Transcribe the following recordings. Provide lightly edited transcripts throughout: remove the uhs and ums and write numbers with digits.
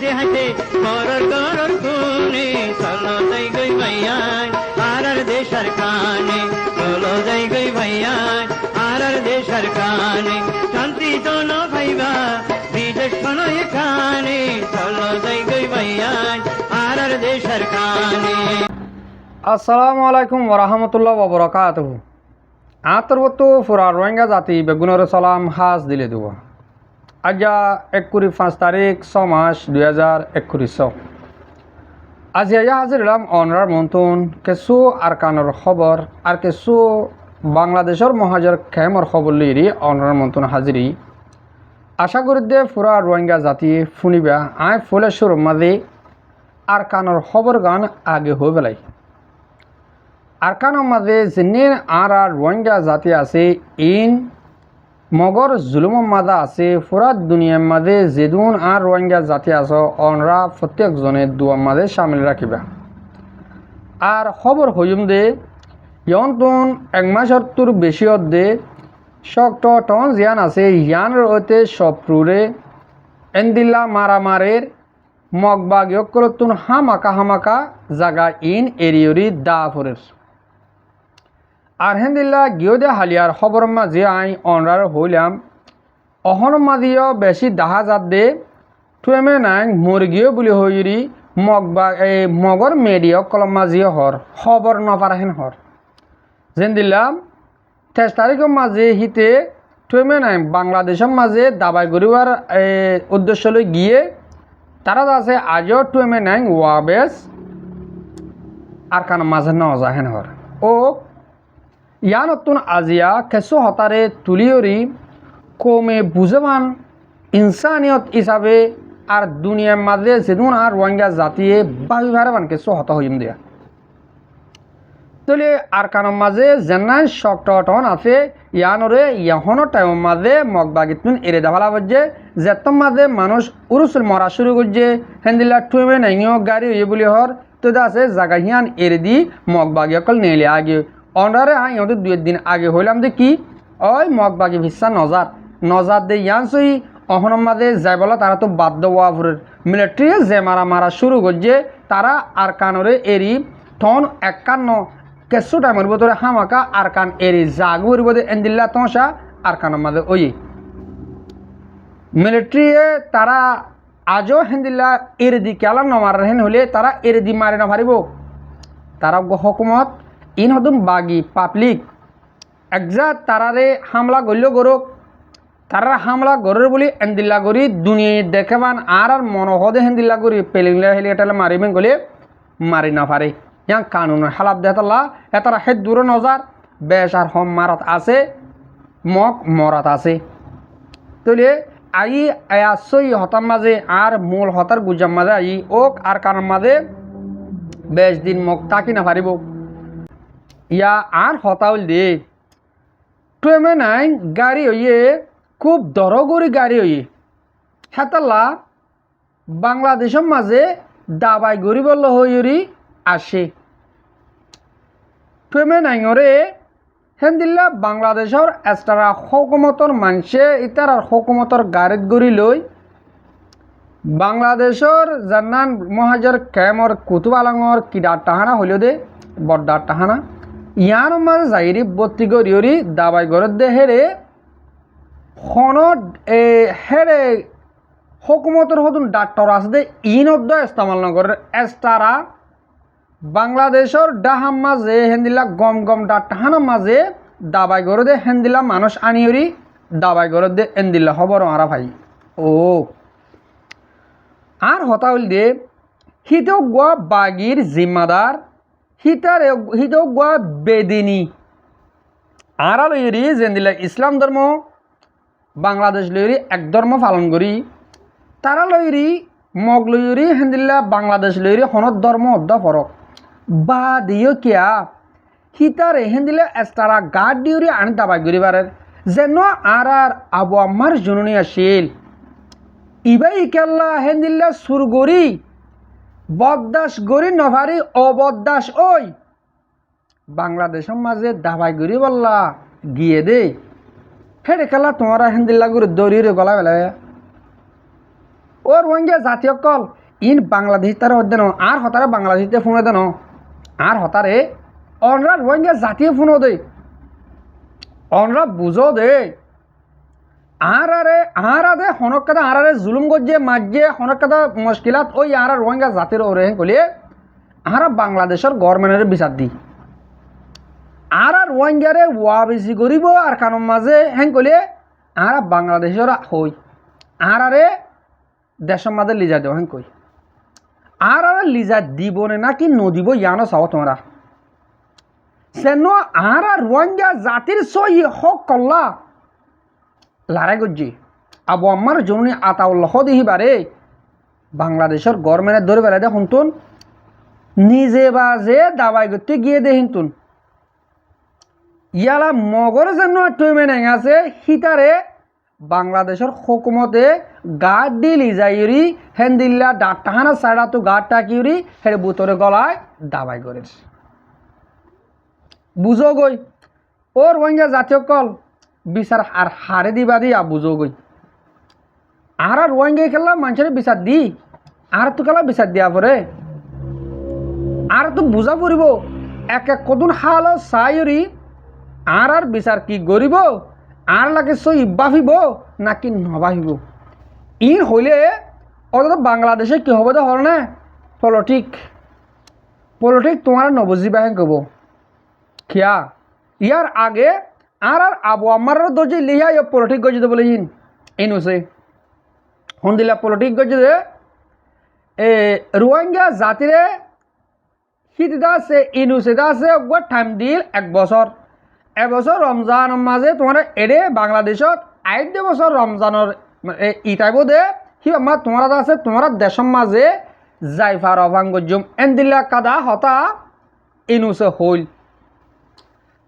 হাসে হাসে করর করর খুনে চলো যাই গই ভাইয়ান আর দেশের কানে চলো যাই গই ভাইয়ান আর দেশের কানে শান্তি জন ভাইবা বিদেশ শোনো এখানে চলো যাই গই ভাইয়ান আর দেশের কানে। আসসালামু আলাইকুম ওরহমতুল্লাহ ওবরাকাতুহু। আতরবতো ফুরা রোহিঙ্গা জাতি বেগুনের সালাম হাজ দিলে দেব। আজ 21 তারিখ 6 মাস 2021। আজ হাজির এলাম অনরার মন্তুন কিছু আরকানের খবর আর কিছু বাংলাদেশের মহাজর খেমর খবর লিয়ে অনরার মন্তুন হাজিরি। আশা করি দে ফুরা রোহিঙ্গা জাতি শুনিবা আয় ফুলে সুর মাঝে আরকানের খবর গান আগে হয়ে বেলাই। আরকানের মাঝে যেনে আর রোহিঙ্গা জাতি আছে ইন মগর জুলুমের মাঝে আছে পুরা দুনিয়ার মাঝে যেদুন আর রোহিঙ্গা জাতি আছে অনরা প্রত্যেকজনে দুয়ার মাঝে সামিল রাখিবা। আর খবর হইম দে ইয়ন্তন এক মাসের তোর বেশি দে শক্ত টন জিয়ান আছে ইয়ানের হইতে সপ্রুরে এন্দিল্লা মারামারের মগবাগ ইয়করতুন হামাকা জাগা ইন এরিয়রি দাফরের। আর হেন্দিল্লা গিয়ে হালিয়ার খবর মাঝে আই অনরার হইলাম অহন মাঝিও বেশি দাহা যাত দে তুমে নাই মুরগিও বলি হইরি মগর মেডিও কলম মাঝিও হর খবর নপারাহেন হর যেন দিলাম 23 তারিখের মাঝে হিতে তুমে নাই বাংলাদেশের মাঝে দাবাই করিবার উদ্দেশ্য লই গিয়ে তারা আছে আজও তুমে নাই ওয়াবেস আর কান মাঝে নজাহেন হর ও ইয়া নতুন আজিয়া কেঁচু হতারে তুলিয়রি কমে বুঝবান ইনসানিয়ত হিসাবে আর দুনিয়ার মাঝে যেদিন আর রোহিঙ্গা জাতিয়ে বাবি ভারবান কেঁচু হতা হইম দিয়া তলে আর কানের মাঝে জেনাই শক্তন আছে ইয়ানরে ইহনের টাইমের মাঝে মগবাগিতুন এড়ে দেওয়া বলছে যেতম মাঝে মানুষ উরুসুল মরা শুরু করছে হেন্দিল্লা টুমে নাইও গাড়ি হয়ে বলি হর তো আছে জায়গা হিয়ান এড়ে দি মগবাগি অকল নেলে আগে অনরারে হ্যাঁ ইহঁতে 2 দিন আগে হইলাম দে কি ওই মগবাগি ভিসা নজার দে ইয়ান সই অহনের মাঝে যাই বলা তারা তো বাধ্য ওয়াফরের মিলিটারি যে মারা শুরু করছে তারা আর কানরে এরি থন 51 কেসু টাইমের ভিতরে হামাকা আর কান এরি জাগু এর বোধে এন্দিল্লা তসা আর কানের মাঝে ওই মিলিটারি তারা আজও হেন্দিল্লা এর দি কেলাম নমার হেন হলে তারা এর দি মারে না পারিব তারা হকুমত ইন হতুন বাগি পাবলিক একজাত তারারে হামলা গল্য গরক তারা হামলা গরের বলি এন্দিল্লা গরি দুনিয়া দেখেবান আর মনোহদে হেন্দিল্লা গরি পেলিংলা হেলি এটালে মারিবেন গলে মারি না পারে ইয়াং কানুনের হালাত দেহতলা এতারা হেদ দূরে নজার বেশ আর হম মারাত আছে মগ মরাত আছে তলে আই আয়াসই হতার মাঝে আর মূল হতার গুজার মাঝে আই ওক আর কানের মাঝে বেশ দিন মগ তাকি না পারিব ইয়া আর হতাউল দে ট্রেমে নাই গাড়ি হইয়ে খুব দরগরি গাড়ি হইয়ে হেতাল্লা বাংলাদেশের মাঝে দাবাই গরিবল্ল হইরি আসে ট্রেমে নাইরে হেন্দিল্লা বাংলাদেশের এস্টারা হকুমতর মানসে ইতার হকুমতর গাড়িত গড়ি লই বাংলাদেশের জান্নান মহাজর কেমর কুতুবালাঙর কিডার টাহানা হইল দে বড্ডার টাহানা ইয়ার মাঝে যাইরি বত্তি গড়িয়রি দাবাই গড়ত দে হেরে হেরে হকুমতর হতুন ডাক্তর আছে দে ইন অব্দ ইস্তেমাল নগরের এস্টারা বাংলাদেশের ডাহাম মাঝে হেন্দিল্লা গম ডাক্তাহানা মাঝে দাবাই গড় দে হেন্দিল্লা মানুষ আনিয়রি দাবাই গড় দে এন্দিল্লা খবর আরা ভাই ও আর হতাউল দে হিতেও গোয়া বাগির জিম্মাদার হিতেও গোয়া বেদিনী আরা লইরি যেন্দিল্লা ইসলাম ধর্ম বাংলাদেশ লইরি এক ধর্ম পালন করি তারা লইরি মগ লইরি হেন্দিল্লা বাংলাদেশ লইরি হনত ধর্ম অর্ধ ফরক বা দিও কিয়া হিতারে হেন্দিল্লা এস্তারা গাড দিউরি আনি দাবাই করিবারের যেন আর আবু আম্মার জননী আসিল ইবাই কেল্লা হেন্দিল্লা সুরগরি বদাস গরি নভারি অবদাস ওই বাংলাদেশের মাঝে দাবাই করি বললা গিয়ে দে হেরে খেলা তোমারা হেন্দিল্লা করে দৌড়িয়ে গলা বেলা ও রোহিঙ্গা জাতীয় কল ইন বাংলাদেশ তারা অধ্যয়ন আর হতারে বাংলাদেশে ফোন দেন আর হতারে অনরা রোহিঙ্গা জাতীয় ফোন দে অনরা বুঝো দে আর আদে হনক কাদা আর জুলুম গজ্জে মাঝে হনক কাদা মুশকিলাত ওই আর রোহিঙ্গা জাতির ওরে কলে আর বাংলাদেশের গভর্নমেন্টের বিচার দি আর রোহিঙ্গারে ওয়া বেশি করিব আর কারণ মাঝে হ্যাং কলে আর বাংলাদেশের হই আরে দেশের মাঝে লিজা দেও হ্যাং কই আর লিজা দিব নাকি নদিব ইয়ানো চাও তোমরা সেন আর রোহিঙ্গা জাতির সই হক কল্লা লড়াই করছি আবু আম্মার জন্য আতাউল্লাহ দিহিবারে বাংলাদেশের গভর্নমেন্টের ধরে বেলা দেখুন তুন নিজে বাজে দাবাই করতে গিয়ে দেখুন তুন ইয়ালা মগর যেন টুইমে নেই আছে হিতারে বাংলাদেশের হুকুমতে গার্ড দিলি যাইরি হেন্দিল্লা ডাটাহানা সাইডা তো গার্ড টাকিউরি হের বুতরে গলায় দাবাই করেছে বুঝো গই ও রোহিঙ্গা জাতীয় কল বিচার আর হারে দিবা দিয়া বুঝো গই আর রোহিঙ্গা খেলা মানুষের বিচার দি আর তো খেলা বিচার দিয়া পরে আর তো বুঝা পড়িব এক এক কদুন হাল চাইরি আর বিচার কি করিব আর লাগে সই বাফিব নাকি নবাহিব ই হইলে অত বাংলাদেশে কি হবে তো হল না পলিটিক তোমার নবজিবা হেন কব খিয়া ইয়ার আগে আর আবু আমার দর্জি লিহা ইয়ে পলিটিক গজি দেবো লিহিন ইনুসে হন দিলা পলিটিক গজি দে রোহিঙ্গা জাতিরে হিতা আছে ইনুসে আছে টাইম দিল এবছর রমজান মাঝে তোমার এরে বাংলাদেশত 8 বছর রমজানের ইটাইব দে সি আমার তোমার আছে তোমার দেশের মাঝে যাইফার অভাঙ্গজম এনদিল্লা কাদা হতা ইনুসে হইল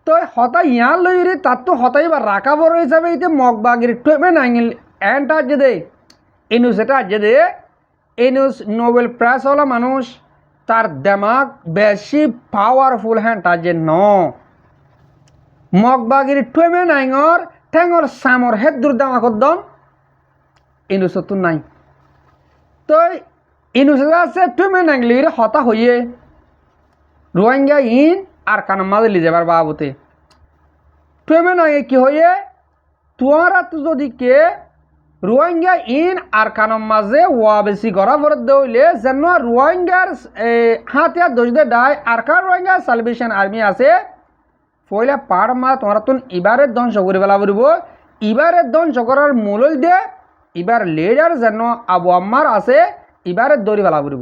তো হতা ইয়ার লইরি তার তো হতাই বা রাখা বড় হিসাবে ইতে মগবাগির টুবে নাইল এন্ড আজে দে ইনুসেটা আজে দে ইনুস নোবেল প্রাইজ হলা মানুষ তার দেমাগ বেশি পাওয়ারফুল হ্যান্ড আজে ন মগবাগির টুবে নাইঙর ঠেঙর সামর হেদ দূর দামাকত দন ইনুসত নাই তো ইনুসেটা আছে টুবে নাইলির হতা হইয়ে রোহিঙ্গা ইন আর কানাম মাঝে লি যাবার বাবুতে টুমে নয় কি হয়ে তোরা তো যদি কে রোহিঙ্গা ইন আর কানাম মাঝে ওয়া বেশি গড়া ভরত দইলে যেন রোহিঙ্গার হাতিয়া দোষ দে ডাই আর কার রোহিঙ্গা সালভেশন আর্মি আছে পয়লা পার মা তোমরা তুন এবারের ধ্বংস করে বেলা বলব এবারের ধ্বংস করার মূল দে এবার লিডার যেন আবু আম্মার আছে এবারের দড়ি বেলা বলব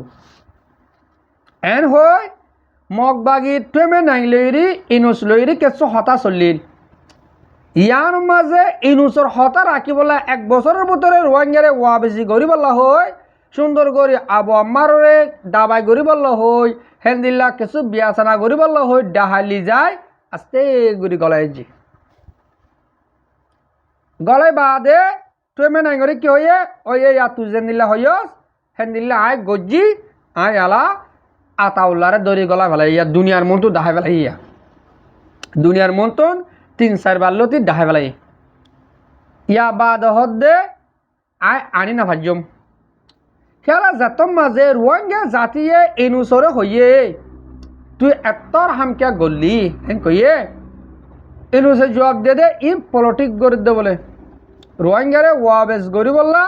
এন হয় মগবাগি টুমে নাই লইরি ইনুস লইরি কেঁচো হতা চলিল ইয়ার মাঝে ইনুসর হতা রাখিবলা 1 বছরের ভিতরে রোহিঙ্গারে ওয়া বেশি গরিবল্লা হয় সুন্দর করে আবু আম্মারে দাবাই গরিবল্লা হয় হেন্দিল্লা কিছু বিয়াসানা গরিবল্লা হয় ডাহালি যায় আস্তে গুড়ি গলায় জি গলায় বাদে টুমে নাই গরি কি হয়ে ওই তুজেন দিল্লা হইস হেন্দিল্লা আয় গজ্জি আয় আলা আতাউল্লারে দড়ি গলা ফেলাই ইয়া দুনিয়ার মন তো ডাহাই ফেলাই ইয়া দুনিয়ার মন তো 3-4 বার লতি ডাহাই ফেলাই ইয়া বাদ হদ্দে আয় আনি না ভাজ্যম খেলা জাতম মাঝে রোহিঙ্গা জাতিয়ে ইনুসরে হইয়ে তুই এতর হামকিয়া গল্লি হেন কইয়ে ইনুসে জবাব দে ই পলিটিক গড়ি দে বলে রোহিঙ্গারে ওয়াবেস গড়ি বললা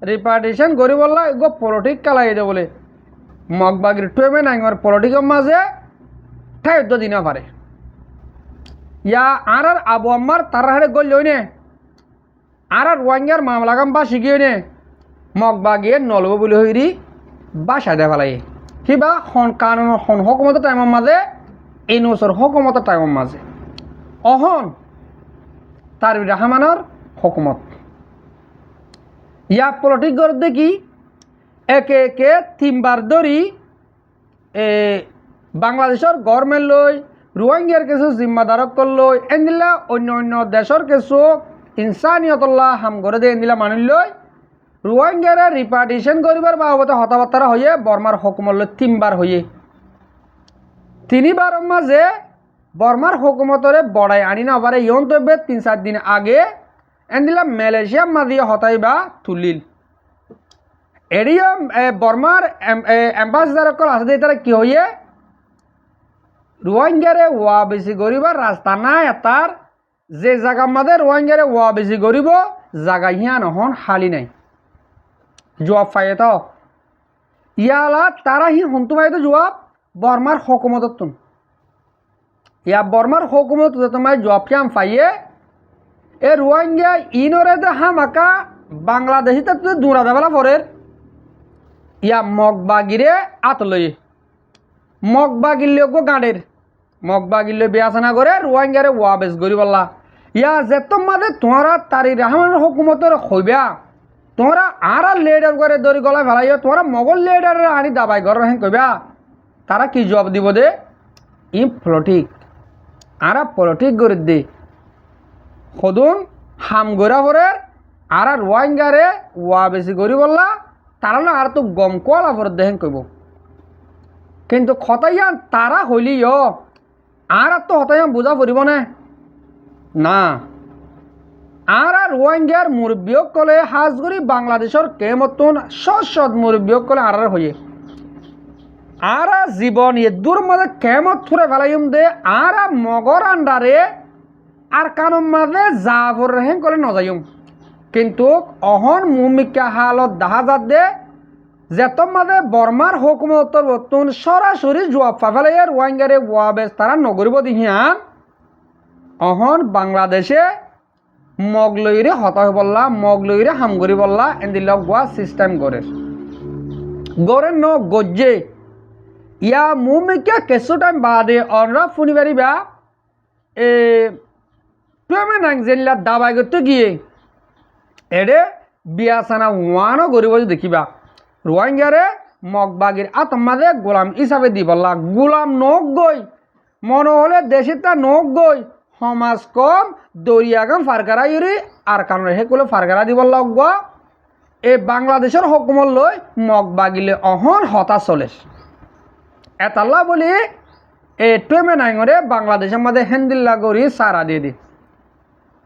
রিপার্টিশন গড়ি বললা এগো পলিটিক কালাই দে বলে মগবাগির টুমে নাইঙর পলিটিকের মাঝে ঠাইদ্য দিনা পারে ইয়া আর আবু আম্মার তারা হারে গল লইনে আর রোহিঙ্গার মামলাগাম বা শিখিয়ে নে মগবাগিয়ে নলব বলে হইরি বাসা দে ফেলাই কিবা হন কানুন হন হকুমতের টাইমের মাঝে এই নসর হকুমতের টাইমের মাঝে অহন তার রহমানের হকুমত ইয়া পলিটিক গড় দেখি একে একে 3 বার ধরি বাংলাদেশের গভর্নমেন্ট লই রোহিঙ্গার কিছু জিম্মাদারক করলই এনদিলা অন্য দেশের কিছু ইনসানিয়তল্লাহ হাম করে দিয়ে এনদিলা মানি লই রোহিঙ্গারে রিপার্টিশন করিবার বাবদে হতাবার্তা হয়ে বর্মার হুকুমত লই 3 বার হয়ে 3 বারের মাঝে বর্মার হুকুমতরে বড়াই আনি না পারে ইয়ন তবে 3-4 দিন আগে এনদিলা মালয়েশিয়া মাঝিয়ে হতাইবা তুলিল এরিয়াম বর্মার এম্বাসিডার অকল আছে তারা কি হইয়ে রোহিঙ্গারে ওয়া বেশি গরিবার রাস্তা নাই এটার যে জায়গা মাঝে রোহিঙ্গারে ওয়া বেশি গরিব জায়গা ইয়া নহন হালি নাই জবাব পাইয়ে তো ইয়ালা তারা হি হন্তু পাই তো জবাব বর্মার হকুমত ইয়া বর্মার হকুমত তোমার জবাব কাম পাইয়ে এ রোহিঙ্গা ইনরে দে হামাকা বাংলাদেশি তো দূরা দেবেলা পরের ইয়া মগবাগিরে আতলই মগবাগিলে গো গাঁডের মগবাগিলে বিয়াসনা করে রোহিঙ্গারে ওয়া বেশ গরিবল্লা ইয়া যেত মাঝে তোমরা তারি রহমানের হকুমতের হইবা তোমরা আর লেডার করে দড়ি গলায় ফেলাইও তোমরা মগল লেডার আনি দাবাই ঘর হেন কইবা তারা কি জবাব দিব দে ই পলিটিক আর পলিটিক করে দে সদুন হাম গড়া পরে আর রোহিঙ্গারে ওয়া বেশি গরিবল্লা তারা না আর তো গম কোয়ালা পরে দেখেন কইব কিন্তু খতাইয়ান তারা হইলিও আর তো হতাইয়ান বুঝা পড়িব না আর রোহিঙ্গার মুরব্বীক কলে হাজগুড়ি বাংলাদেশের কেমতন সৎ মুরব্বীক কলে আর হয়ে আর জীবন এদুর মাঝে কেমত থুরে ফেলাইম দে আর মগর আন্ডারে আর কানুন মাঝে জাভর রেহেন করে নজাইম কিন্তু অহন মুমিকা হালত দেখা যাত দে যেত মাঝে বর্মার হুকুমতর বর্তন সরাসরি জবাব পাফেলাই রোহিঙ্গারে ওয়া বেশ তারা নগরিব দিহিয়ান অহন বাংলাদেশে মগলইরে হতা বললা মগলইরে হামগরি বললা এন্দিল গোয়া সিস্টেম গড়ের ন গজ্জে ইয়া মুমিকা কিছু টাইম বাদে অনরা ফুনি পারিবা এ প্রেমে নাং জেলা দাবাই করতে গিয়ে এডে বিয়াসানা ওয়ানও গরিব দেখিবা রোহিঙ্গারে মগবাগির আতমাদে গোলাম হিসাবে দি বললা গোলাম নখ গই মনে হলে দেশিতা নখ গই সমাজ কম দরিয়াগাম ফারকারা ইরি আর কারণে হেকুলে ফারকারা দি বললা গা এ বাংলাদেশের হকুমত লই মগবাগিলে অহন হতা চলে এতাল্লা বলি এ টুয়েমে নাইঙরে বাংলাদেশের মধ্যে হেন্দিল্লা গড়ি সারা দিয়ে দি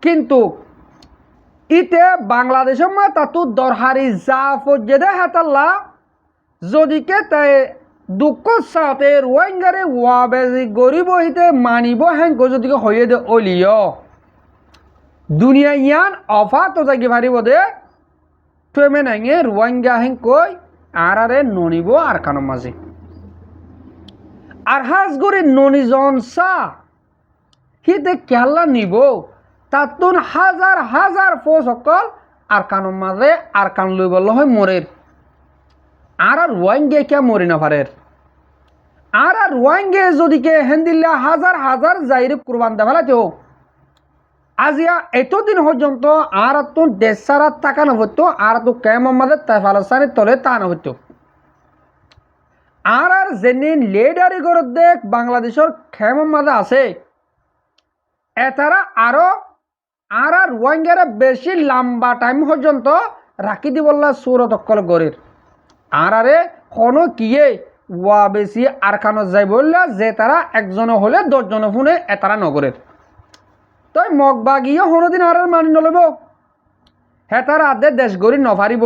কিন্তু ইতে বাংলাদেশের মা তাতু দরহারি যা ফজ্জেদে হেতাল্লা যদিকে তাই দুঃখ সাথে রোহিঙ্গারে ওয়াবেজি গরিব হইতে মানিব হ্যাঙ্ক যদিকে হইয়ে দে অলিয় দুনিয়া ইয়ান অফা তো জাগি ভারিব দে টুয়েমে নাইঙে রোহিঙ্গা হেঙ্ক কই আরে ননিব আর কানো মাঝে আর হাজগরে ননিজন সা হিতে কেলা নিব তাতুন হাজার হাজার ফৌজ সকল আর কানোর মাঝে আর কান লই বলল হয় মরের আর রোহিঙ্গে কে মরি না পারের আর রোহিঙ্গে যদিকে হেন্দিল্লা হাজার হাজার যাইরে কুরবান দে ফেলাতে হোক আজিয়া এতদিন পর্যন্ত আর তো দেশ সারা টাকা না হতো আর তো কেমন মাঝে ফালাস্তানের তলে তা না হতো আর যেদিন লেডারি গড় দেখ বাংলাদেশের কেমন মাঝে আছে এতারা আরো আর রোহিঙ্গারা বেশি লম্বা টাইম পর্যন্ত রাখি দি বললা সুরত অকল গড়ের আরে কোনো কিয়ে ওয়া বেশি আর খানো যাই বললা যে তারা একজনে হলে 10 জনে ফোনে এতারা নগরের তই মগবাগিও কোনোদিন আর মানি নলব হেতার আদে দেশ গড়ি নভারিব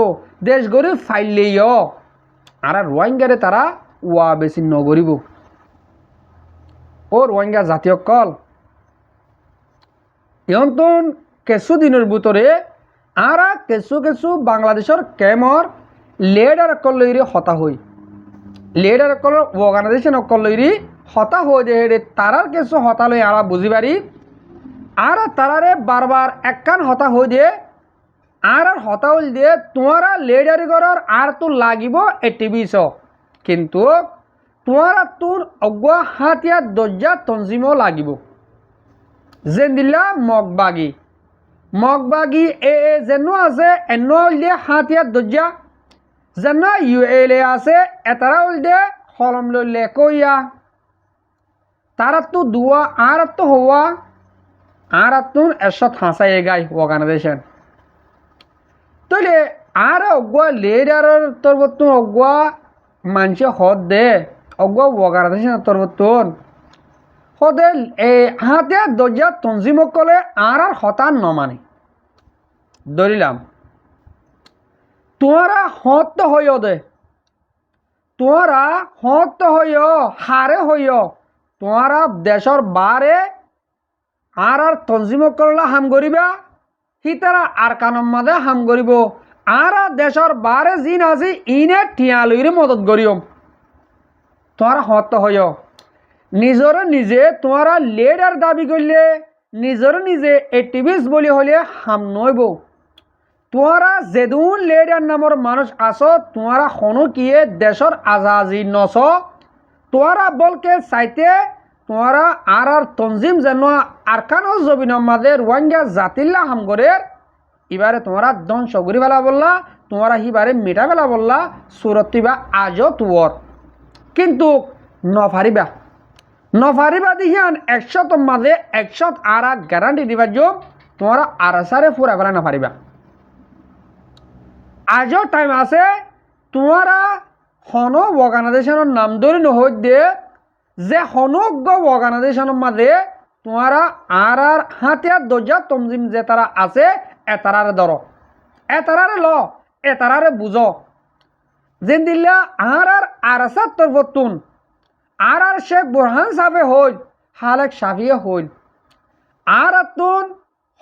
দেশ গড়ি ফাইলেইও আর রোহিঙ্গারে তারা ওয়া বেশি নগরিব ও রোহিঙ্গা জাতীয় কল ইয়ন্তন কিছু দিনের ভিতরে আর কিছু বাংলাদেশের কেমর লেডার কলইরি হতা হই লেডার কল অর্গানাইজেশন কলইরি হতা হই দে তারার কিছু হতা লই আরা বুঝি পারি আর তারারে বারবার একখান হতা হই দে আর হতা হইল দিয়ে তোমারা লেডারি করার আর তো লাগিব 80-20 কিন্তু তোমারা তোর অগুয়া হাতিয়া দরজা তঞ্জিমও লাগিব যেন দিলা মগবাগি এ যেন আছে এন হইল দিয়ে হাতিয়া দরজা যেন ULA আছে এতারা হইল দিয়ে হলম লৈ লেকইয়া তারা তো দুয়া আর তো হওয়া আর তুন এসত হাসাই গাই অর্গানাইজেশন তইলে আর অগুয়া লেডারের তরবতুন অগুয়া মানুষে হদ দে অগুয়া অর্গানাইজেশন তরবতুন হদে হাতে দরজা তঞ্জিমক কলে আর হতান নমানে ধরিলাম তোমরা হত হইয় দে তোমরা হত হইয় হারে হইয় তোমরা দেশর বারে আর তঞ্জিম করলা হাম করিবা হিতারা আর কানম মাদে হাম করিব আর দেশর বারে জিন আছে ইনে টিয়ালইরে মদত করিম তোমরা হত হইয় নিজরে নিজে তোমরা লিডার দাবি করলে নিজরে নিজে অ্যাক্টিভিস্ট বলি হলে হাম নইব তোমরা যেদুন লিডার নামর মানুষ আছো তোমরা হনো কিয়ে দেশর আজাজি নস তোমরা বলকে চাইতে তোমরা আর তঞ্জিম যেন আরকানো জবিনের মাঝে রোহিঙ্গা জাতিল্লা হাম করে এবারে তোমরা ধ্বংস করি বেলা বললা তোমরা হিবারে মিটা বেলা বললা সুরতিবা আজও তোর কিন্তু নফারিবা দিহিয়ান 100 মাঝে 100 আর গ্যারান্টি দিবা যে তোমরা আরাসারে ফুরা বেলা নফারিবা আজও টাইম আছে তোমরা হন অর্গানাইজেশনের নাম ধরে নহই দে যে হনজ্ঞ অর্গানাইজেশনের মাঝে তোমরা আর হাতিয়ার দরজা তঞ্জিম যে তারা আছে এতারারে ধর এতারারে ল এতারারে বুঝ যেন দিল্লা আর আরাসার তরফতুন আর শেখ বুরহান সাহেবে হইল হালেক সাফিয়ে হইল আর তুন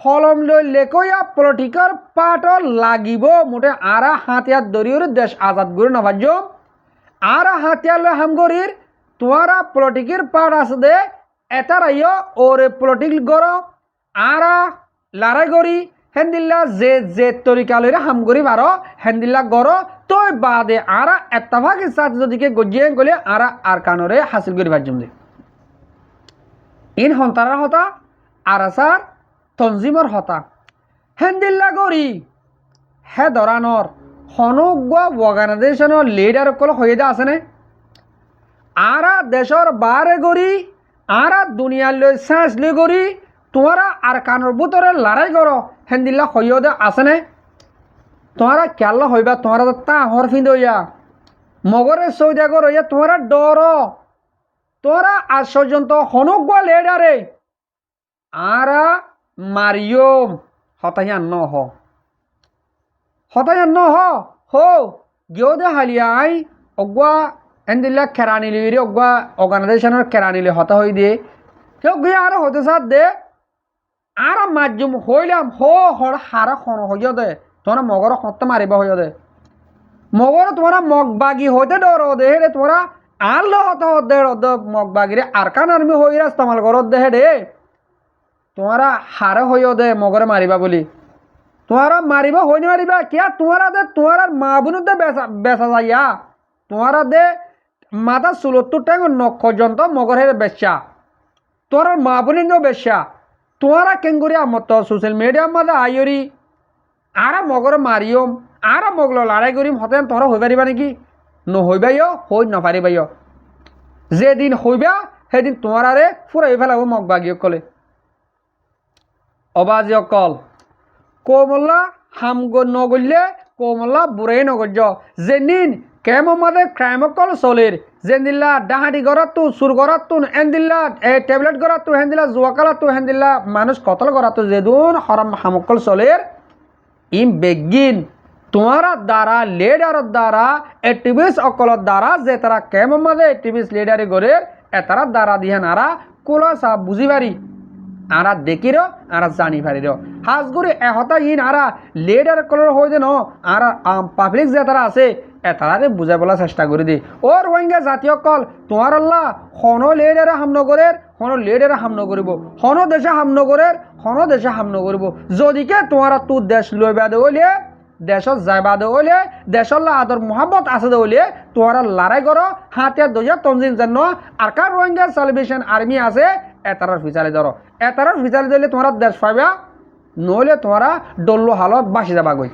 হলম লৈ লেকইয়া পলিটিকার পার্ট লাগিব মোটে আর হাতিয়ার দরিয়র দেশ আজাদ করে নভাজ্য আর হাতিয়ার লয় হামগরির তোমরা পলিটিকের পার্ট আছে দে এতারাইও ওরে পলিটিক গর আর লড়াই করি হেন্দিল্লা যে তরিকা লইরা হামগরি বারো হেন্দিল্লা গর তই বাদে আর এত্তাফাকের সাথে যদিকে গজিয়ে গলে আর কানরে হাসিল করি পারজম দে ইন হন্তারার হতা আরাসার তঞ্জিমর হতা হেন্দিল্লা গরি হে দরানর হনজ্ঞ অর্গানাইজেশনের লিডার কল হয়ে দে আছে নে আর দেশর বারে গরি আর দুনিয়ার লই সাঁচ লই গরি তোমরা আর কানোর ভিতরে লড়াই করো হেন্দিল্লা হইয় দে আছে নে তোমরা কেলা হইবা তোমরা তা হর ফিন্দ হইয়া মগরে সৌদা কর হইয়া তোমরা ডর তোমরা আজ পর্যন্ত হনজ্ঞ লিডারে আর মারিয়ম হতাইয়া ন হো গিয়ে দে হালিয়াই অগুয়া এন্দিল্লা কেরানি লিরে অগুয়া অর্গানাইজেশনের কেরানি লি হতা হই দিয়ে কেউ গিয়ে আর হতে সাথ দে আর মাধ্যম হইলাম হর হারা খন হইয় দে তোমরা মগর হত্যা মারিবা হইয় দে মগর তোমরা মগবাগি হইতে ডর দে হে তোমরা আর লো হতা হতে মগবাগিরে আর কান আর্মি হইরা ইস্তেমাল করত দে হে তোমরা হারে হইয় দে মগরে মারিবা বলি তোমরা মারিবা হই না মারিবা কিয়া তোমরা দে তোমার মা বোন দে বেচা যাইয়া তোমরা দে মাথা ৭৪ টাইম নক্ষযন্ত মগর হে বেচা তোর মা বোন বেচা তোমরা কেঙ্গুরি আমত সোশ্যাল মিডিয়ার মাঝে আইরি আর মগর মারিয়ম আর মগল লড়াই করিম হতেন তোমরা হই পারিবা নাকি নহইবাইও হই নপারিবাইও যেদিন হইবা সেদিন তোমারে ফুরাই ফেলাব মগবাগিয়ে কলে অবাজি অকল কোমল্লা হাম নগল্যে কোমল্লা বুড়াই নগর্য যেদিন কেম মাদে ক্রাইম অকল চলের যেদিল্লা ডাহাটি গড়াতো চুর গড়াতো এনদিল্লা ট্যাবলেট গড়াতো হেন্দিল্লা জুয়াকালাতো হেন্দিল্লা মানুষ কতল গড়াতো যেদিন হরাম হামকল চলের ইম বেগিন তোমারা দ্বারা লিডারের দ্বারা অ্যাক্টিভিস্ট অকলের দ্বারা যে তারা কেম মাদে অ্যাক্টিভিস্ট লিডারি করে এতারা দ্বারা দিয়ে নারা কোলা সা বুঝি পারি আরা দেখির আরা জানি পারির হাজগুড়ি এহতা ইন আরা লিডার কলর হয়ে দেন আর পাবলিক যে তারা আছে এতারে বুঝাই বলার চেষ্টা করে দি ও রোহিঙ্গা জাতীয় কল তোমার আল্লাহ হন লিডারে হাম নগরের হন লিডারে হাম নকরিব হন দেশে হাম নগরের হন দেশে হাম নকরিব যদিকে তোমারা তোর দেশ লইবা দে হইলে দেশত যাইবা দে হইলে দেশর আদর মোহাম্মত আছে দে হইলে তোমারা লড়াই করো হাতিয়ার দইয়া তঞ্জিম যেন আর কার রোহিঙ্গা সালভেশন আর্মি আছে এতারার ফিচালি ধরো এতারার ফিচালি দিলে তোমরা দেশ পাইবা নইলে তোমরা ডল্লো হালত বাসি যাবা গই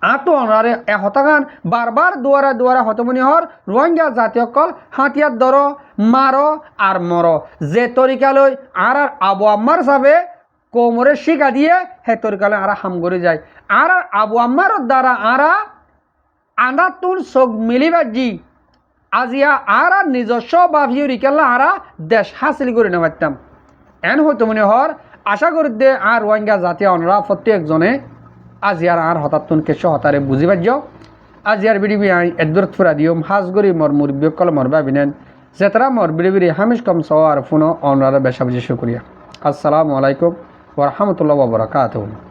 আতো অনারে হতাগান বারবার দুয়ারে দুয়ারে হতমনি হর রোহিঙ্গা জাতীয় কল হাতিয়ার ধরো মারো আর মরো যে তরিকালৈ আর আবু আম্মার সাবে কোমরে শিকা দিয়ে হে তরিকালৈ আর হাম করে যায় আর আবু আম্মার দ্বারা আর আন্দা তুন চোখ মিলিবাজি আজিয়া আর নিজস্ব ভাবিও রিকেল্লা আর দেশ হাসিল করে না পারতাম এন হয়তো মনে হর আশা করি দে আর রোহিঙ্গা জাতীয় অনরা প্রত্যেকজনে আজ ইয়ার আর হতাত্তুন কেশ হতারে বুঝি পার্য আজ ইয়ার বিড়ি আই এদুরত ফুরা দিয়ম হাজগরি মর মুরব্বী কল মর ভাবিনেন যেতারা মর বিড়ি হামিশ কম সওয়ার ফুনো অনরার বেশা বুঝি শুক্রিয়া। আসসালামু আলাইকুম ওয়া রাহমাতুল্লাহি ওয়া বারাকাতুহু।